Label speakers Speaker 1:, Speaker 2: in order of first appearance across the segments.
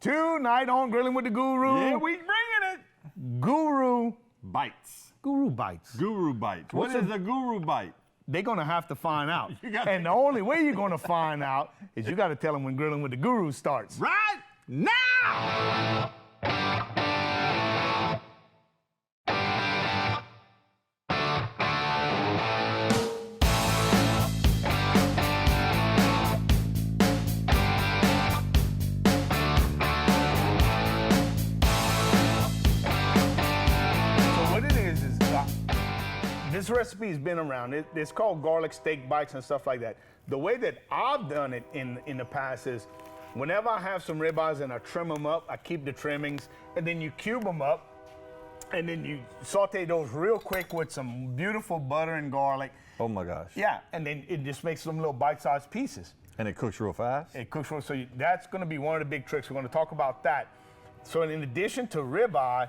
Speaker 1: Tonight on Grilling with the Guru.
Speaker 2: Yeah, we bringing it.
Speaker 1: Guru
Speaker 2: Bites.
Speaker 1: Guru Bites.
Speaker 2: Guru Bites. What is a Guru Bite?
Speaker 1: They're going to have to find out.
Speaker 2: You got
Speaker 1: And the only way you're going to find out is you got to tell them when Grilling with the Guru starts.
Speaker 2: Right now!
Speaker 1: This recipe has been around. It's called garlic steak bites and stuff like that. The way that I've done it in the past is whenever I have some ribeyes and I trim them up, I keep the trimmings, and then you cube them up, and then you saute those real quick with some beautiful butter and garlic.
Speaker 2: Oh my gosh.
Speaker 1: Yeah, and then it just makes them little bite-sized pieces.
Speaker 2: And it cooks real fast?
Speaker 1: It cooks real, so that's gonna be one of the big tricks. We're gonna talk about that. So in addition to ribeye,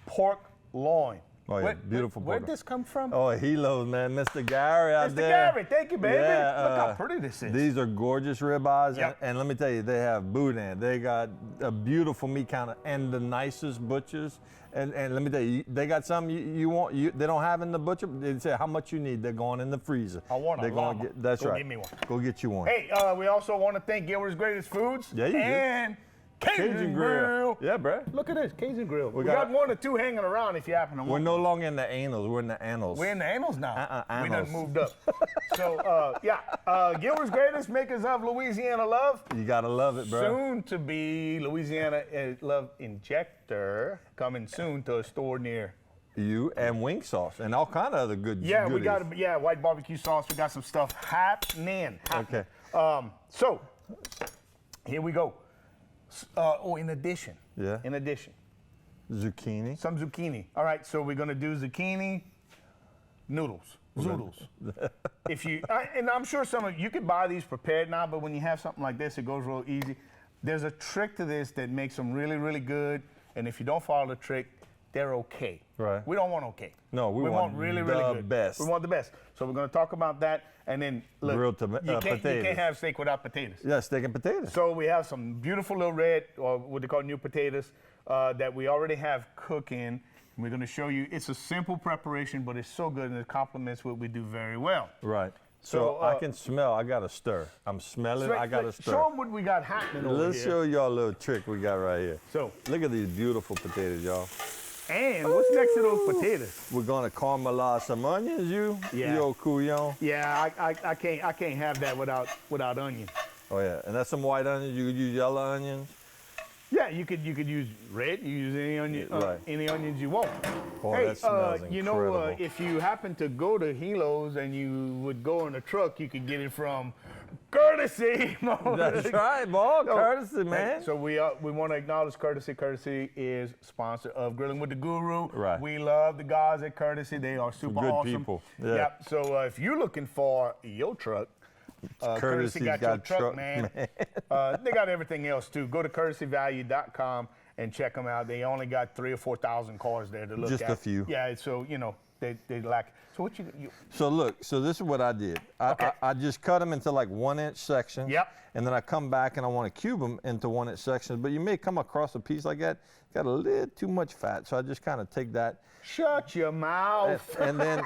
Speaker 1: pork loin.
Speaker 2: Oh, yeah, beautiful
Speaker 1: Where'd
Speaker 2: burger.
Speaker 1: this come from?
Speaker 2: Oh, Hilo's, man. Mr. Gary out
Speaker 1: Mr.
Speaker 2: there.
Speaker 1: Gary, thank you, baby.
Speaker 2: Yeah,
Speaker 1: Look how pretty this is.
Speaker 2: These are gorgeous ribeyes.
Speaker 1: Yep.
Speaker 2: And let me tell you, they have boudin. They got a beautiful meat counter and the nicest butchers. And let me tell you, they got some you want. They don't have in the butcher. They say how much you need. They're going in the freezer.
Speaker 1: I want
Speaker 2: They're
Speaker 1: a
Speaker 2: gonna
Speaker 1: llama.
Speaker 2: get, That's
Speaker 1: Go
Speaker 2: right.
Speaker 1: get me one.
Speaker 2: Go get you one.
Speaker 1: Hey, we also want to thank Gilbert's Greatest Foods.
Speaker 2: Yeah, you do.
Speaker 1: And Cajun Grill.
Speaker 2: Yeah, bro.
Speaker 1: Look at this, Cajun Grill. We
Speaker 2: got
Speaker 1: got one or two hanging around if you happen to want.
Speaker 2: We're no longer in the anals. We're in the annals.
Speaker 1: We're in the annals now. We done
Speaker 2: annals.
Speaker 1: moved up. So, Gilbert's Greatest Makers of Louisiana Love.
Speaker 2: You gotta love it, bro.
Speaker 1: Soon to be Louisiana Love Injector coming soon to a store near
Speaker 2: You and wing sauce and all kind of other good.
Speaker 1: Yeah,
Speaker 2: goodies.
Speaker 1: we got white barbecue sauce. We got some stuff happening.
Speaker 2: Okay.
Speaker 1: So here we go. In addition.
Speaker 2: Yeah.
Speaker 1: In addition,
Speaker 2: Zucchini.
Speaker 1: some zucchini. All right, so we're gonna do zucchini noodles, zoodles. If you and I'm sure some of you could buy these prepared now, but when you have something like this, it goes real easy. There's a trick to this that makes them really, really good, and if you don't follow the trick, they're okay.
Speaker 2: Right.
Speaker 1: We don't want okay.
Speaker 2: No, we want
Speaker 1: really,
Speaker 2: the
Speaker 1: really good.
Speaker 2: best.
Speaker 1: We want the best. So we're going to talk about that, and then look,
Speaker 2: Grilled
Speaker 1: you
Speaker 2: potatoes.
Speaker 1: can't have steak without potatoes.
Speaker 2: Yeah, steak and potatoes.
Speaker 1: So we have some beautiful little red, or what they call new potatoes, that we already have cooking. We're going to show you. It's a simple preparation, but it's so good, and it complements what we do very well.
Speaker 2: Right.
Speaker 1: So,
Speaker 2: So I can smell. I got to stir. I'm smelling. I got to stir.
Speaker 1: Show them what we got happening over
Speaker 2: Let's
Speaker 1: here.
Speaker 2: show y'all a little trick we got right here.
Speaker 1: So,
Speaker 2: Look at these beautiful potatoes, y'all.
Speaker 1: and what's next to those potatoes?
Speaker 2: We're gonna caramelize some onions,
Speaker 1: Yeah.
Speaker 2: you old couillon.
Speaker 1: Yeah, I can't have that without onion.
Speaker 2: Oh yeah, and that's some white onions. You could use yellow onions.
Speaker 1: Yeah, you could use red. You use any onion,
Speaker 2: Right.
Speaker 1: any onions you want.
Speaker 2: Oh,
Speaker 1: hey,
Speaker 2: that smells
Speaker 1: you know,
Speaker 2: incredible.
Speaker 1: if you happen to go to Hilo's and you would go in a truck, you could get it from Courtesy.
Speaker 2: That's right, boy. Courtesy, man.
Speaker 1: So we want to acknowledge Courtesy. Courtesy is sponsor of Grilling with the Guru.
Speaker 2: Right.
Speaker 1: We love the guys at Courtesy. They are super
Speaker 2: Good
Speaker 1: awesome.
Speaker 2: people. Yeah.
Speaker 1: Yep. So if you're looking for your truck, Courtesy got your truck, man. They got everything else too. Go to courtesyvalue.com and check them out. They only got 3,000 or 4,000 cars there to look at.
Speaker 2: Just a few.
Speaker 1: Yeah, so you know they lack. So what you
Speaker 2: So look, so this is what I did. I just cut them into like 1-inch sections.
Speaker 1: Yep.
Speaker 2: And then I come back and I want to cube them into 1-inch sections. But you may come across a piece like that, got a little too much fat. So I just kind of take that.
Speaker 1: shut your mouth.
Speaker 2: And then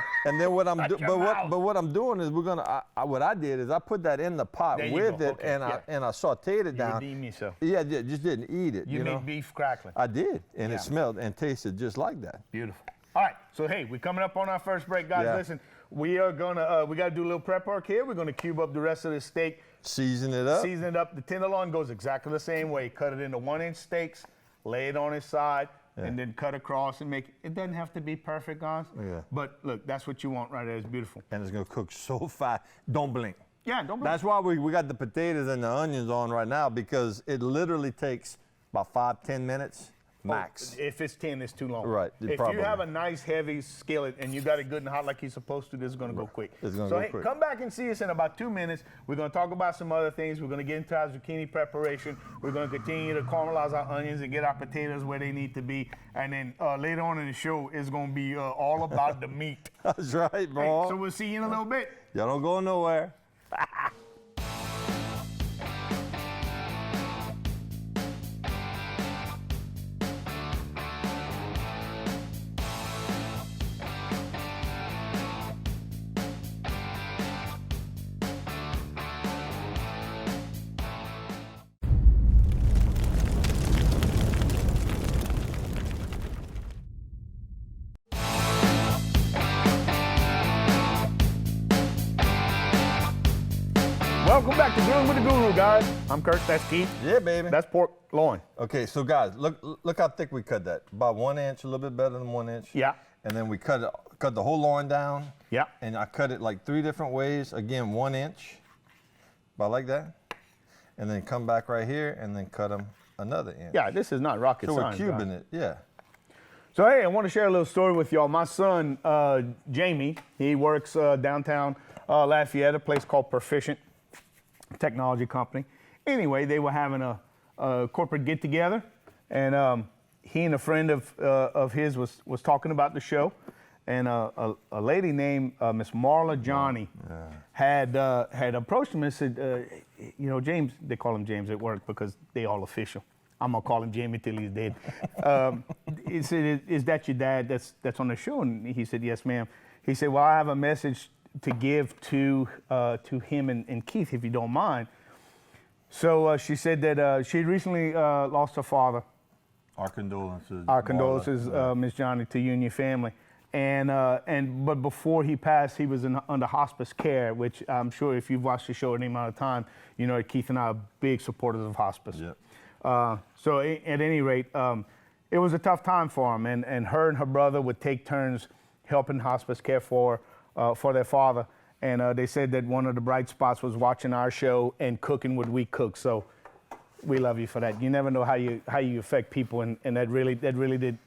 Speaker 2: what I'm
Speaker 1: Shut
Speaker 2: doing,
Speaker 1: your mouth.
Speaker 2: but what I'm doing is we're gonna. what I did is I put that in the pot
Speaker 1: There you
Speaker 2: with
Speaker 1: go.
Speaker 2: it,
Speaker 1: Okay,
Speaker 2: and
Speaker 1: yeah.
Speaker 2: I sauteed it
Speaker 1: You
Speaker 2: down.
Speaker 1: redeem yourself.
Speaker 2: Yeah, just didn't eat it.
Speaker 1: You
Speaker 2: You
Speaker 1: made
Speaker 2: know,
Speaker 1: beef crackling.
Speaker 2: I did, and
Speaker 1: Yeah.
Speaker 2: it smelled and tasted just like that.
Speaker 1: Beautiful. All right, so hey, we're coming up on our first break, guys.
Speaker 2: Yeah.
Speaker 1: Listen, we are gonna we gotta do a little prep work here. We're gonna cube up the rest of the steak,
Speaker 2: Season it up.
Speaker 1: season it up. The tenderloin goes exactly the same way. Cut it into 1-inch steaks, lay it on its side, and then cut across and make it. It doesn't have to be perfect, guys.
Speaker 2: Yeah.
Speaker 1: But look, that's what you want right there. It's beautiful.
Speaker 2: And it's gonna cook so fast. Don't blink.
Speaker 1: Yeah, don't.
Speaker 2: That's why we got the potatoes and the onions on right now, because it literally takes about 5-10 minutes max.
Speaker 1: If it's 10, it's too long.
Speaker 2: Right,
Speaker 1: If
Speaker 2: probably.
Speaker 1: you have a nice heavy skillet and you got it good and hot like you're supposed to, this is going to go quick.
Speaker 2: It's gonna
Speaker 1: so
Speaker 2: go
Speaker 1: hey,
Speaker 2: quick.
Speaker 1: come back and see us in about 2 minutes. We're going to talk about some other things. We're going to get into our zucchini preparation. We're going to continue to caramelize our onions and get our potatoes where they need to be. And then later on in the show, it's going to be all about the meat.
Speaker 2: That's right,
Speaker 1: Hey,
Speaker 2: bro.
Speaker 1: so we'll see you in a little bit.
Speaker 2: Y'all don't go nowhere.
Speaker 1: Grilling with the Guru, guys. I'm Kurt. That's Keith.
Speaker 2: Yeah, baby.
Speaker 1: That's pork loin.
Speaker 2: Okay, so guys, look how thick we cut that. About 1 inch, a little bit better than 1 inch.
Speaker 1: Yeah.
Speaker 2: And then we cut the whole loin down.
Speaker 1: Yeah.
Speaker 2: And I cut it like 3 different ways. Again, 1 inch, about like that. And then come back right here and then cut them another inch.
Speaker 1: Yeah, this is not rocket
Speaker 2: So we're
Speaker 1: science.
Speaker 2: cubing
Speaker 1: guys.
Speaker 2: it, yeah.
Speaker 1: So hey, I want to share a little story with y'all. My son, Jamie, he works downtown Lafayette, a place called Proficient Technology Company. Anyway, they were having a corporate get together, and he and a friend of his was talking about the show, and a lady named Miss Marla Johnny had approached him and said, you know, James, they call him James at work because they all official. I'm gonna call him Jamie till he's dead. He said, "Is that your dad? That's on the show?" And he said, "Yes, ma'am." He said, "Well, I have a message to give to him and Keith, if you don't mind." So she said that she recently lost her father.
Speaker 2: Our condolences.
Speaker 1: Our condolences,
Speaker 2: Marla.
Speaker 1: Miss Johnny, to you and your family. But before he passed, he was under hospice care, which I'm sure if you've watched the show any amount of time, you know that Keith and I are big supporters of hospice.
Speaker 2: Yep.
Speaker 1: So at any rate, it was a tough time for him, and her and her brother would take turns helping hospice care for their father. And they said that one of the bright spots was watching our show and cooking what we cook. So we love you for that. You never know how you affect people, and that really did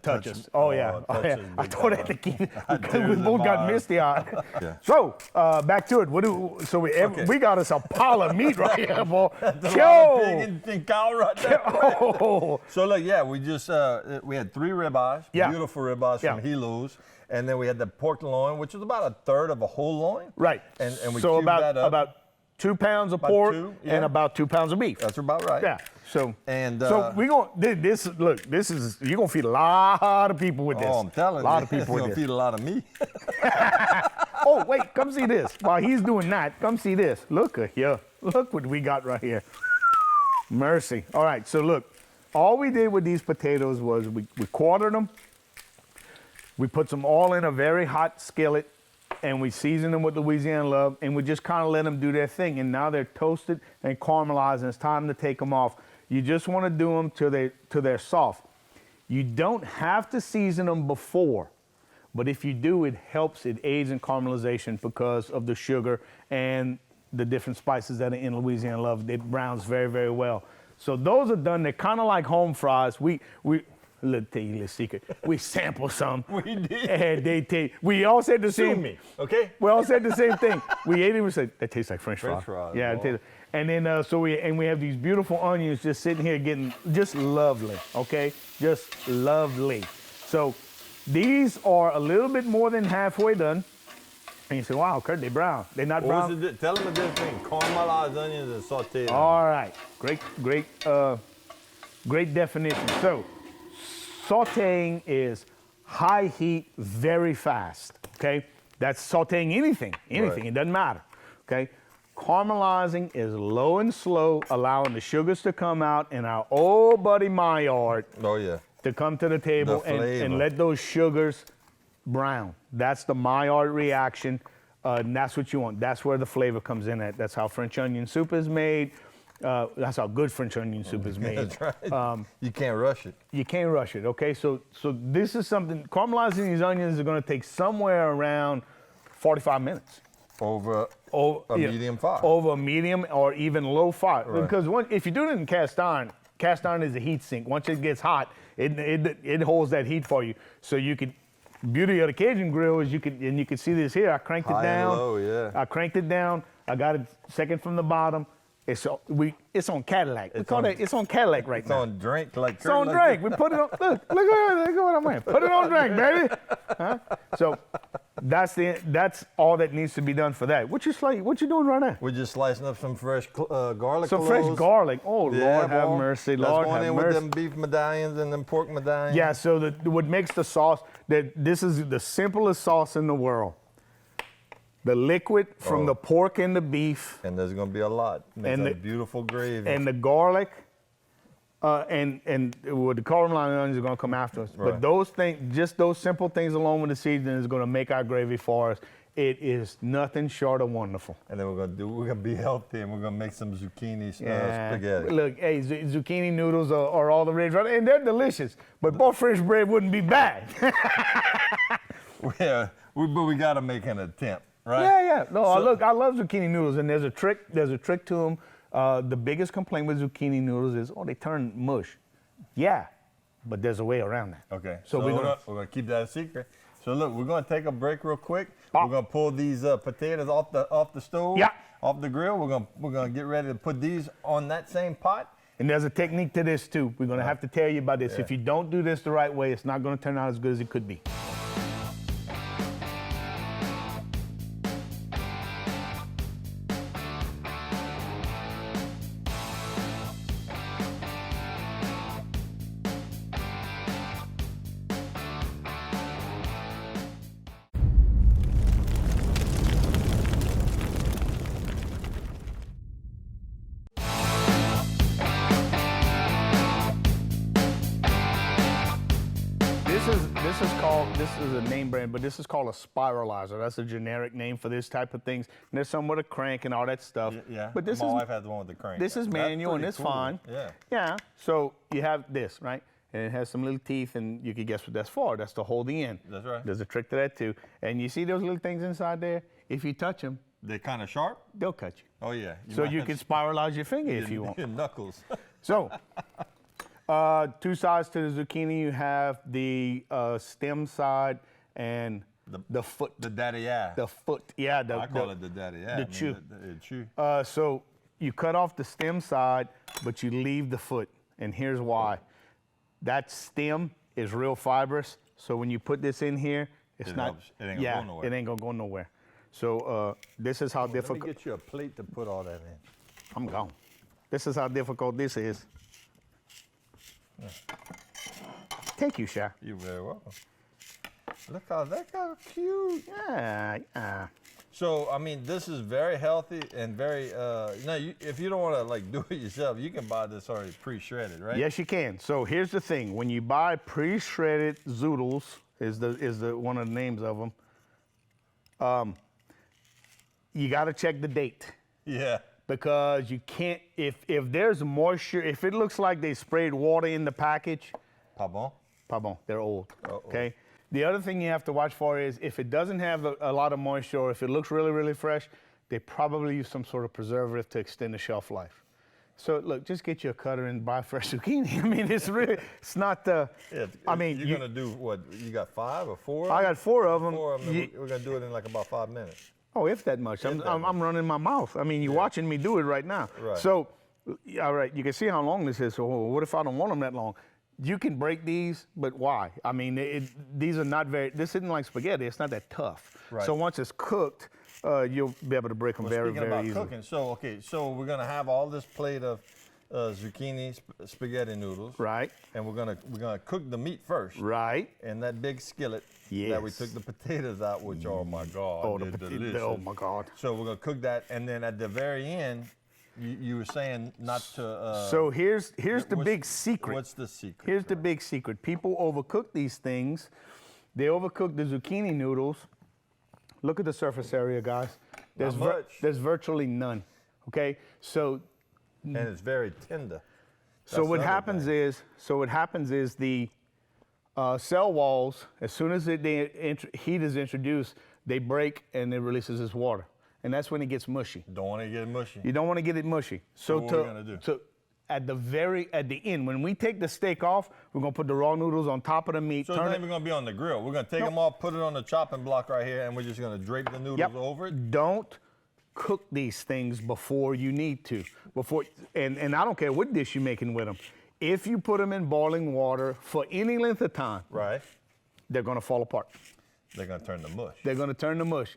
Speaker 1: touch us. Oh yeah, I thought I had to keep it because we both got misty eyed.
Speaker 2: Yeah.
Speaker 1: So back to it. We got us a pile of meat right here, boy.
Speaker 2: Pig and cow right there.
Speaker 1: Oh.
Speaker 2: So look, yeah, we just we had 3 ribeyes,
Speaker 1: Yeah.
Speaker 2: beautiful ribeyes from Hilo's, and then we had the pork loin, which was about 1/3 of a whole loin.
Speaker 1: Right.
Speaker 2: And we
Speaker 1: so
Speaker 2: cubed that up.
Speaker 1: about 2 pounds of pork
Speaker 2: 2,
Speaker 1: and about 2 pounds of beef.
Speaker 2: That's about right.
Speaker 1: Yeah. So
Speaker 2: And
Speaker 1: we gonna this look. This is you're gonna feed a lot of people with this.
Speaker 2: Oh, I'm telling you,
Speaker 1: a lot of people
Speaker 2: you're
Speaker 1: with
Speaker 2: gonna
Speaker 1: this.
Speaker 2: feed a lot of me.
Speaker 1: Oh wait, come see this. While he's doing that, come see this. Look here. Look what we got right here. Mercy. All right. So look, all we did with these potatoes was we quartered them. We put them all in a very hot skillet, and we seasoned them with Louisiana love, and we just kind of let them do their thing. And now they're toasted and caramelized, and it's time to take them off. You just want to do them till they're soft. You don't have to season them before, but if you do, it helps. It aids in caramelization because of the sugar and the different spices that are in Louisiana love. It browns very, very well. So those are done. They're kind of like home fries. Let tell you a little secret. We sampled some.
Speaker 2: We did.
Speaker 1: And we all said the same.
Speaker 2: Sue me, okay?
Speaker 1: We all said the same thing. We ate it and we said, that tastes like French fries.
Speaker 2: French fries,
Speaker 1: Yeah, it
Speaker 2: boy.
Speaker 1: tastes. And then we have these beautiful onions just sitting here getting just lovely, okay? Just lovely. So these are a little bit more than halfway done. And you say, wow, Kurt, they're brown. They're not brown.
Speaker 2: What was it? Tell them the difference between caramelized onions and sauteed.
Speaker 1: All right, great definition. So, sautéing is high heat, very fast. Okay, that's sautéing anything.
Speaker 2: Right.
Speaker 1: It doesn't matter. Okay, caramelizing is low and slow, allowing the sugars to come out, and our old buddy Maillard
Speaker 2: Oh yeah.
Speaker 1: to come to the table
Speaker 2: The flavor.
Speaker 1: and let those sugars brown. That's the Maillard reaction, and that's what you want. That's where the flavor comes in at. That's how French onion soup is made. That's how good French onion soup is made.
Speaker 2: That's right. You can't rush it.
Speaker 1: You can't rush it, okay? So this is something, caramelizing these onions is gonna take somewhere around 45 minutes.
Speaker 2: Over a medium fire.
Speaker 1: Over a medium or even low fire.
Speaker 2: Right.
Speaker 1: Because if you do it in cast iron is a heat sink. Once it gets hot, it holds that heat for you. So you could, beauty of the Cajun grill is you can see this here. I cranked it
Speaker 2: High
Speaker 1: down.
Speaker 2: and low, yeah.
Speaker 1: I cranked it down. I got it second from the bottom. It's on Cadillac. It's on Cadillac right now.
Speaker 2: It's on drink like.
Speaker 1: It's on drink. We put it on. Look what I'm wearing. Put it on drink, baby. Huh? So that's all that needs to be done for that. What you doing right now?
Speaker 2: We're just slicing up some fresh garlic.
Speaker 1: Some fresh
Speaker 2: cloves.
Speaker 1: garlic. Oh
Speaker 2: Yeah,
Speaker 1: Lord, have
Speaker 2: boy.
Speaker 1: mercy.
Speaker 2: That's
Speaker 1: Lord
Speaker 2: going
Speaker 1: have
Speaker 2: in
Speaker 1: mercy.
Speaker 2: with them beef medallions and them pork medallions.
Speaker 1: Yeah. So what makes the sauce? This is the simplest sauce in the world. The liquid from the pork and the beef.
Speaker 2: And there's going to be a lot. Makes
Speaker 1: And
Speaker 2: a
Speaker 1: the-
Speaker 2: beautiful gravy.
Speaker 1: And the garlic, and the caramelized onions are going to come after us.
Speaker 2: Right.
Speaker 1: But those things, just those simple things along with the seasoning is going to make our gravy for us. It is nothing short of wonderful.
Speaker 2: And then we're gonna be healthy, and we're gonna make some zucchini spaghetti.
Speaker 1: Look, hey, zucchini noodles are all the rage, right? And they're delicious. But both French bread wouldn't be bad.
Speaker 2: Yeah, but we gotta make an attempt, right?
Speaker 1: Yeah. No, look, I love zucchini noodles, and there's a trick to them. The biggest complaint with zucchini noodles is, they turn mush. Yeah, but there's a way around that.
Speaker 2: Okay.
Speaker 1: So we're
Speaker 2: gonna keep that a secret. So look, we're gonna take a break real quick.
Speaker 1: Oh.
Speaker 2: We're gonna pull these potatoes off the stove,
Speaker 1: Yeah.
Speaker 2: off the grill. We're gonna get ready to put these on that same pot.
Speaker 1: And there's a technique to this too. We're gonna have to tell you about this.
Speaker 2: Yeah.
Speaker 1: If you don't do this the right way, it's not gonna turn out as good as it could be. This is a name brand, but this is called a spiralizer. That's a generic name for this type of things. And there's some with a crank and all that stuff.
Speaker 2: Yeah.
Speaker 1: But this
Speaker 2: My wife has the one with the crank.
Speaker 1: This is manual and it's fine.
Speaker 2: Yeah.
Speaker 1: Yeah. So you have this, right? And it has some little teeth, and you can guess what that's for. That's to hold the end.
Speaker 2: That's right.
Speaker 1: There's a trick to that too. And you see those little things inside there? If you touch them,
Speaker 2: They're kind of sharp.
Speaker 1: they'll cut you.
Speaker 2: Oh yeah.
Speaker 1: So you can spiralize your finger if you want.
Speaker 2: Your knuckles.
Speaker 1: So, two sides to the zucchini. You have the stem side and the foot.
Speaker 2: The daddy-eye.
Speaker 1: The foot, yeah.
Speaker 2: I call it the daddy-eye.
Speaker 1: The chew.
Speaker 2: The chew.
Speaker 1: So you cut off the stem side, but you leave the foot. And here's why. That stem is real fibrous. So when you put this in here, it's
Speaker 2: It
Speaker 1: not.
Speaker 2: helps. It ain't gonna go nowhere.
Speaker 1: It ain't gonna go nowhere. So this is how difficult.
Speaker 2: Let me get you a plate to put all that in.
Speaker 1: I'm gone. This is how difficult this is.
Speaker 2: Yeah.
Speaker 1: Thank you, Sha.
Speaker 2: You're very welcome. Look how cute.
Speaker 1: Yeah.
Speaker 2: So, I mean, this is very healthy and very, if you don't want to like do it yourself, you can buy this already pre-shredded, right?
Speaker 1: Yes, you can. So here's the thing. When you buy pre-shredded zoodles, is the one of the names of them, you got to check the date.
Speaker 2: Yeah.
Speaker 1: Because you can't, if there's moisture, if it looks like they sprayed water in the package,
Speaker 2: Pardon?
Speaker 1: they're old,
Speaker 2: Uh-oh.
Speaker 1: okay? The other thing you have to watch for is if it doesn't have a lot of moisture, or if it looks really, really fresh, they probably use some sort of preservative to extend the shelf life. So look, just get you a cutter and buy fresh zucchini. I mean, it's not the,
Speaker 2: Yeah, you're going to do what? You got 5 or 4?
Speaker 1: I got 4 of them.
Speaker 2: 4 of them. We're going to do it in like about 5 minutes.
Speaker 1: Oh, if that much. I'm running my mouth. I mean, you're watching me do it right now.
Speaker 2: Right.
Speaker 1: So, all right, you can see how long this is. So what if I don't want them that long? You can break these, but why? I mean, these are not this isn't like spaghetti. It's not that tough.
Speaker 2: Right.
Speaker 1: So once it's cooked, you'll be able to break them very, very easily.
Speaker 2: Speaking about cooking, so we're going to have all this plate of zucchini spaghetti noodles.
Speaker 1: Right.
Speaker 2: And we're gonna cook the meat first.
Speaker 1: Right.
Speaker 2: In that big skillet that we took the potatoes out, which, oh my God, they're delicious.
Speaker 1: Oh my God.
Speaker 2: So we're gonna cook that, and then at the very end, you were saying not to.
Speaker 1: So here's the big secret.
Speaker 2: What's the secret?
Speaker 1: Here's the big secret. People overcook these things. They overcook the zucchini noodles. Look at the surface area, guys. There's virtually none. Okay, so.
Speaker 2: And it's very tender.
Speaker 1: So what happens is the cell walls, as soon as heat is introduced, they break and it releases this water. And that's when it gets mushy.
Speaker 2: Don't want to get it mushy.
Speaker 1: You don't want to get it mushy. So
Speaker 2: what are we gonna do?
Speaker 1: So at the end, when we take the steak off, we're gonna put the raw noodles on top of the meat.
Speaker 2: So it's not even gonna be on the grill. We're gonna take them off, put it on the chopping block right here, and we're just gonna drape the noodles over it.
Speaker 1: Don't cook these things before you need to. And I don't care what dish you're making with them. If you put them in boiling water for any length of time,
Speaker 2: right,
Speaker 1: they're gonna fall apart.
Speaker 2: They're gonna turn to mush.
Speaker 1: They're gonna turn to mush.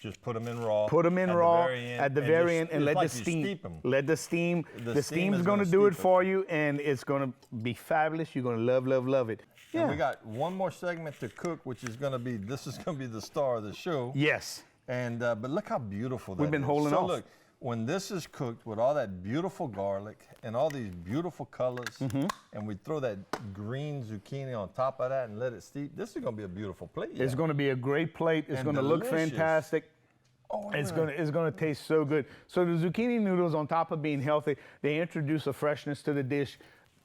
Speaker 2: Just put them in raw.
Speaker 1: Put them in raw at the very end, and let
Speaker 2: like
Speaker 1: the steam.
Speaker 2: Steep them.
Speaker 1: Let the steam. The steam's gonna do it for you, and it's gonna be fabulous. You're gonna love, love, love it.
Speaker 2: Yeah. And we got one more segment to cook, which is gonna be the star of the show.
Speaker 1: Yes.
Speaker 2: And but look how beautiful that
Speaker 1: We've been
Speaker 2: is.
Speaker 1: holding
Speaker 2: so
Speaker 1: off.
Speaker 2: Look, when this is cooked with all that beautiful garlic and all these beautiful colors, and we throw that green zucchini on top of that and let it steep, this is gonna be a beautiful plate.
Speaker 1: It's gonna be a great plate. It's gonna look fantastic.
Speaker 2: Oh,
Speaker 1: it's gonna taste so good. So the zucchini noodles, on top of being healthy, they introduce a freshness to the dish.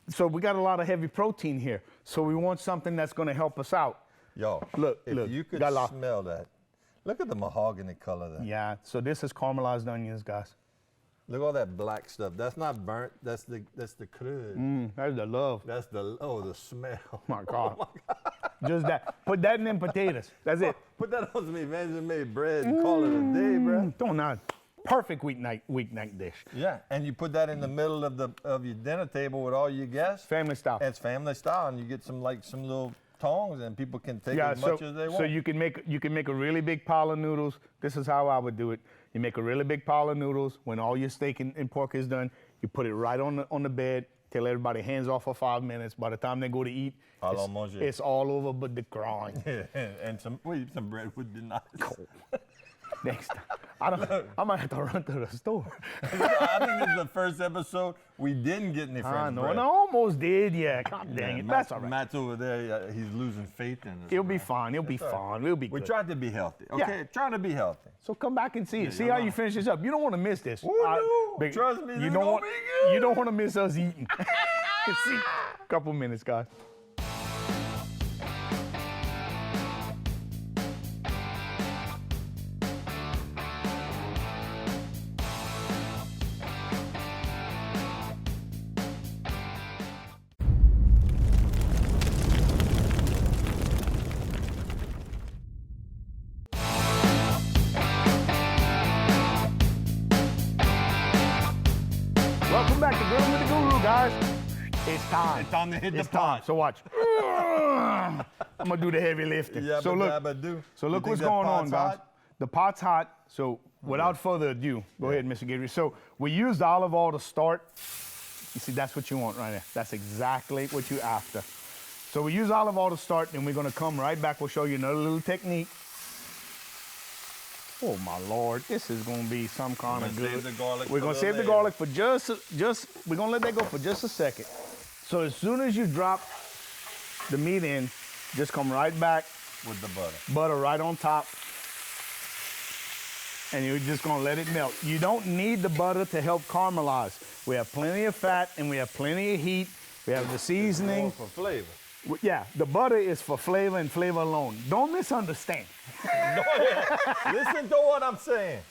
Speaker 1: So we got a lot of heavy protein here. So we want something that's gonna help us out.
Speaker 2: Yo,
Speaker 1: look,
Speaker 2: if you could smell that. Look at the mahogany color there.
Speaker 1: Yeah, so this is caramelized onions, guys.
Speaker 2: Look at all that black stuff. That's not burnt. That's the crud.
Speaker 1: That's the love.
Speaker 2: That's the smell.
Speaker 1: Oh my God. Oh my God. Just that. Put that in them potatoes. That's it.
Speaker 2: Put that on some evangelist made bread and call it a day, bro.
Speaker 1: Don't not. Perfect weeknight dish.
Speaker 2: Yeah, and you put that in the middle of your dinner table with all your guests.
Speaker 1: Family style.
Speaker 2: It's family style, and you get some little tongs, and people can take as much as they want.
Speaker 1: So you can make a really big pile of noodles. This is how I would do it. You make a really big pile of noodles. When all your steak and pork is done, you put it right on the bed. Tell everybody hands off for 5 minutes. By the time they go to eat, it's all over but the grind.
Speaker 2: And some bread would be nice.
Speaker 1: Cool. Next time. I might have to run to the store.
Speaker 2: I think this is the first episode we didn't get any French bread.
Speaker 1: I almost did, yeah. God dang it. That's all right.
Speaker 2: Matt's over there, he's losing faith in us.
Speaker 1: It'll be fine. It'll be fine. We'll be good.
Speaker 2: We tried to be healthy, okay?
Speaker 1: Yeah.
Speaker 2: Trying to be healthy.
Speaker 1: So come back and see it. See how you finish this up. You don't want to miss this.
Speaker 2: No. Trust me,
Speaker 1: you don't want to miss us eating. See, couple minutes, guys. Welcome back to Grilling with the Guru, guys. It's time.
Speaker 2: It's time to hit the pot.
Speaker 1: So watch. I'm gonna do the heavy lifting.
Speaker 2: Yeah,
Speaker 1: so look what's going on, guys. The pot's hot. So without further ado, go ahead, Mr. Gabriel. So we used olive oil to start. You see, that's what you want right there. That's exactly what you're after. So we use olive oil to start, and we're gonna come right back. We'll show you another little technique. Oh my Lord, this is gonna be some kind of good. We're gonna save the garlic for just, we're gonna let that go for just a second. So as soon as you drop the meat in, just come right back.
Speaker 2: With the butter.
Speaker 1: Butter right on top. And you're just gonna let it melt. You don't need the butter to help caramelize. We have plenty of fat and we have plenty of heat. We have the seasoning.
Speaker 2: For flavor.
Speaker 1: Yeah, the butter is for flavor and flavor alone. Don't misunderstand.
Speaker 2: Listen to what I'm saying.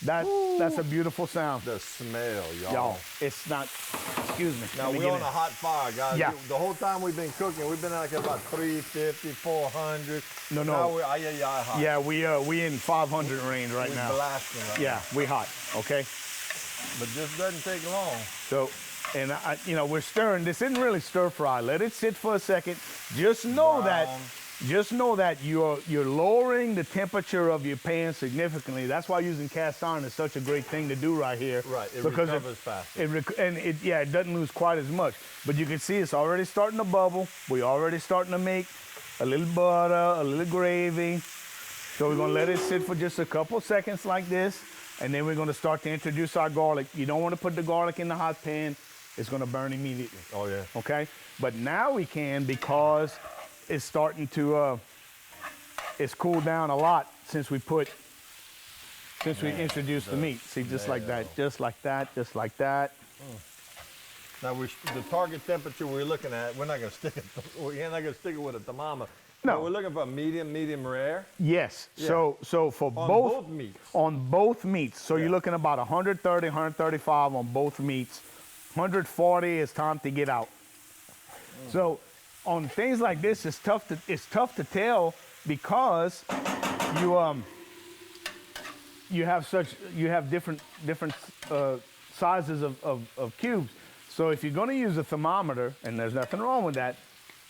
Speaker 1: That's a beautiful sound.
Speaker 2: The smell, y'all.
Speaker 1: Y'all, it's not, excuse me.
Speaker 2: Now we're on a hot fire, guys.
Speaker 1: Yeah.
Speaker 2: The whole time we've been cooking, we've been like about 350, 400.
Speaker 1: No.
Speaker 2: Now we're hot.
Speaker 1: Yeah, we in 500 range right
Speaker 2: we're
Speaker 1: now.
Speaker 2: Blasting right
Speaker 1: yeah,
Speaker 2: now.
Speaker 1: we hot, okay?
Speaker 2: But this doesn't take long.
Speaker 1: So, and we're stirring. This isn't really stir fry. Let it sit for a second. Just know that you're lowering the temperature of your pan significantly. That's why using cast iron is such a great thing to do right here.
Speaker 2: Right, it recovers faster.
Speaker 1: It doesn't lose quite as much. But you can see it's already starting to bubble. We're already starting to make a little butter, a little gravy. So we're gonna let it sit for just a couple seconds like this, and then we're gonna start to introduce our garlic. You don't wanna put the garlic in the hot pan. It's gonna burn immediately.
Speaker 2: Oh yeah.
Speaker 1: Okay? But now we can, because it's starting to, it's cooled down a lot since we introduced the meat. See, just like that, just like that, just like that.
Speaker 2: Now the target temperature we're looking at, we're not gonna stick it. We're not gonna stick it with a thermometer.
Speaker 1: No,
Speaker 2: we're looking for medium rare.
Speaker 1: Yes. Yeah. So for
Speaker 2: both meats.
Speaker 1: On both meats. So you're looking about 130, 135 on both meats. 140 is time to get out. So on things like this, it's tough to tell because you have different sizes of cubes. So if you're going to use a thermometer, and there's nothing wrong with that,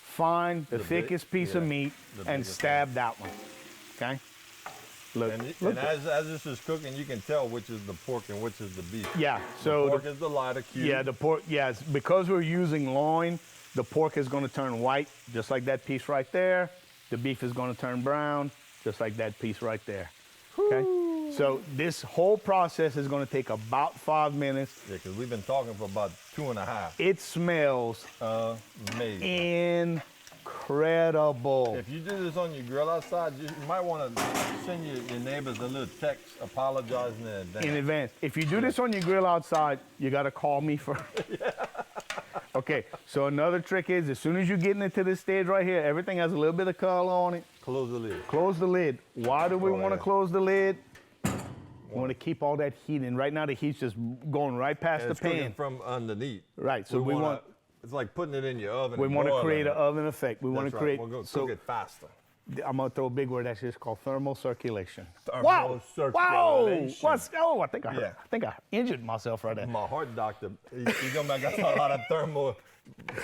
Speaker 1: find the thickest piece of meat and stab that one. Okay. Look,
Speaker 2: and as this is cooking, you can tell which is the pork and which is the beef.
Speaker 1: Yeah, so
Speaker 2: the pork is the lighter cube.
Speaker 1: Yeah, the pork. Yes, because we're using loin, the pork is going to turn white, just like that piece right there. The beef is going to turn brown, just like that piece right there. Okay. So this whole process is going to take about 5 minutes.
Speaker 2: Yeah, because we've been talking for about 2.5.
Speaker 1: It smells
Speaker 2: Amazing.
Speaker 1: incredible.
Speaker 2: If you do this on your grill outside, you might want to send your neighbors a little text apologizing in advance.
Speaker 1: In advance. If you do this on your grill outside, you got to call me first. Okay, so another trick is as soon as you're getting into this stage right here, everything has a little bit of color on it.
Speaker 2: Close the lid.
Speaker 1: Close the lid. Why do we want to
Speaker 2: yeah.
Speaker 1: close the lid? We want to keep all that heat in. Right now the heat's just going right past
Speaker 2: And
Speaker 1: the
Speaker 2: it's cooking
Speaker 1: pan.
Speaker 2: from underneath.
Speaker 1: Right, so we want
Speaker 2: it's like putting it in your oven.
Speaker 1: we
Speaker 2: and
Speaker 1: want to
Speaker 2: broiling
Speaker 1: create
Speaker 2: it.
Speaker 1: an oven effect. We want
Speaker 2: That's
Speaker 1: to
Speaker 2: right.
Speaker 1: create
Speaker 2: We're going to
Speaker 1: so
Speaker 2: cook it faster.
Speaker 1: I'm gonna throw a big word. That's just called thermal circulation.
Speaker 2: Thermal
Speaker 1: Wow!
Speaker 2: circulation.
Speaker 1: What's? Oh, I think
Speaker 2: Yeah.
Speaker 1: I injured myself right there.
Speaker 2: My heart doctor, he's going back. Got a lot of thermal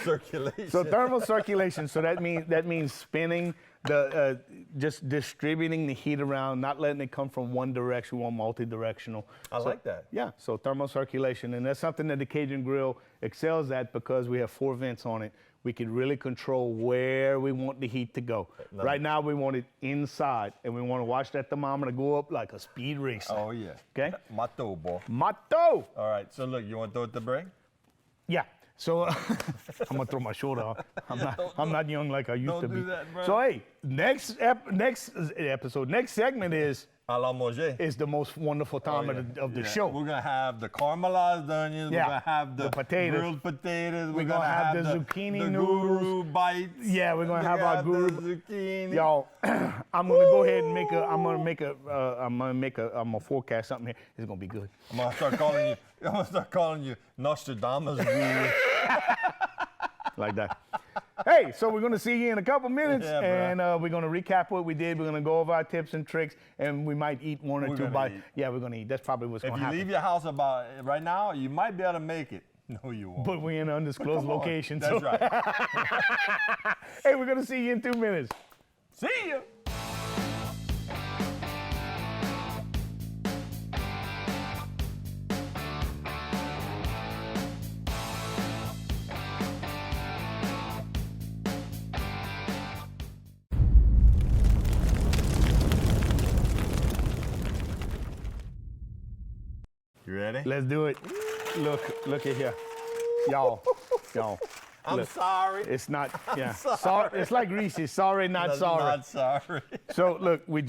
Speaker 2: circulation.
Speaker 1: So thermal circulation. So that means spinning the just distributing the heat around, not letting it come from one direction. We want multi-directional.
Speaker 2: I like that.
Speaker 1: Yeah. So thermal circulation, and that's something that the Cajun Grill excels at because we have 4 vents on it. We can really control where we want the heat to go. Right now, we want it inside, and we want to watch that thermometer go up like a speed racer.
Speaker 2: Oh, yeah.
Speaker 1: Okay?
Speaker 2: Mato, boy.
Speaker 1: Mato!
Speaker 2: All right, so look, you want to throw it to break?
Speaker 1: Yeah. So I'm gonna throw my shoulder off. I'm not young like I used to
Speaker 2: Don't
Speaker 1: be.
Speaker 2: do that, bro.
Speaker 1: So hey, next segment is
Speaker 2: A la manger.
Speaker 1: the most wonderful time of the show.
Speaker 2: We're gonna have the caramelized onions.
Speaker 1: Yeah.
Speaker 2: We're gonna have the
Speaker 1: potatoes.
Speaker 2: grilled potatoes.
Speaker 1: We're gonna have the zucchini noodles.
Speaker 2: guru bites.
Speaker 1: Yeah, we're gonna have our guru.
Speaker 2: the zucchini.
Speaker 1: Y'all, I'm gonna go ahead and I'm gonna forecast something here. It's gonna be good.
Speaker 2: I'm gonna start calling you Nostradamus guru.
Speaker 1: Like that. Hey, so we're going to see you in a couple minutes,
Speaker 2: Yeah,
Speaker 1: and we're going to recap what we did. We're going to go over our tips and tricks, and we might eat one or
Speaker 2: We're
Speaker 1: two
Speaker 2: gonna
Speaker 1: bites.
Speaker 2: eat.
Speaker 1: Yeah, we're going to eat. That's probably what's going
Speaker 2: If
Speaker 1: to
Speaker 2: you
Speaker 1: happen.
Speaker 2: leave your house about right now, you might be able to make it. No, you won't.
Speaker 1: But we're in an undisclosed
Speaker 2: Come on.
Speaker 1: location.
Speaker 2: That's
Speaker 1: so.
Speaker 2: right.
Speaker 1: Hey, we're going to see you in 2 minutes.
Speaker 2: See you. You ready?
Speaker 1: Let's do it. Look at here. Y'all.
Speaker 2: I'm
Speaker 1: Look,
Speaker 2: sorry.
Speaker 1: It's not, yeah.
Speaker 2: sorry.
Speaker 1: It's like Reese's. Sorry, not
Speaker 2: That's
Speaker 1: sorry.
Speaker 2: Not sorry.
Speaker 1: So look, we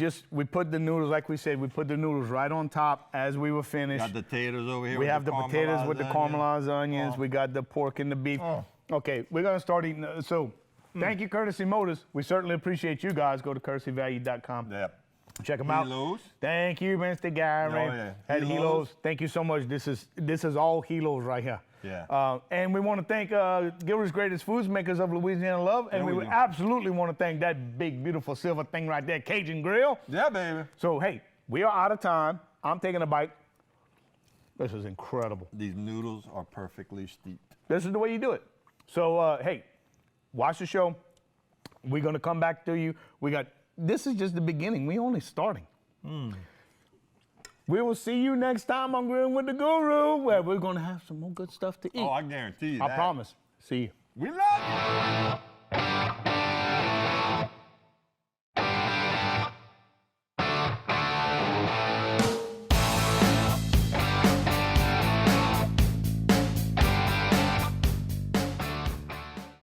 Speaker 1: put the noodles, like we said, we put the noodles right on top as we were finished.
Speaker 2: Got the potatoes over here.
Speaker 1: We
Speaker 2: with
Speaker 1: have the potatoes with the caramelized onions.
Speaker 2: Oh.
Speaker 1: We got the pork and the beef.
Speaker 2: Oh.
Speaker 1: Okay, we're gonna start eating. So, thank you, Courtesy Motors. We certainly appreciate you guys. Go to courtesyvalue.com.
Speaker 2: Yep.
Speaker 1: Check them out.
Speaker 2: Hilos.
Speaker 1: Thank you, Mr. Gary.
Speaker 2: yeah.
Speaker 1: At
Speaker 2: Hilos.
Speaker 1: Hilos. Thank you so much. This is all Hilos right here.
Speaker 2: Yeah.
Speaker 1: And we want to thank Gilbert's Greatest Foods, makers of Louisiana Love, and
Speaker 2: Yeah,
Speaker 1: we
Speaker 2: we
Speaker 1: would
Speaker 2: do.
Speaker 1: absolutely want to thank that big, beautiful silver thing right there, Cajun Grill.
Speaker 2: Yeah, baby.
Speaker 1: So hey, we are out of time. I'm taking a bite. This is incredible.
Speaker 2: These noodles are perfectly steeped.
Speaker 1: This is the way you do it. So hey, watch the show. We're gonna come back to you. This is just the beginning. We only starting. We will see you next time on Grilling with the Guru, where we're gonna have some more good stuff to eat.
Speaker 2: Oh, I guarantee you
Speaker 1: I
Speaker 2: that.
Speaker 1: promise. See you.
Speaker 2: We love you.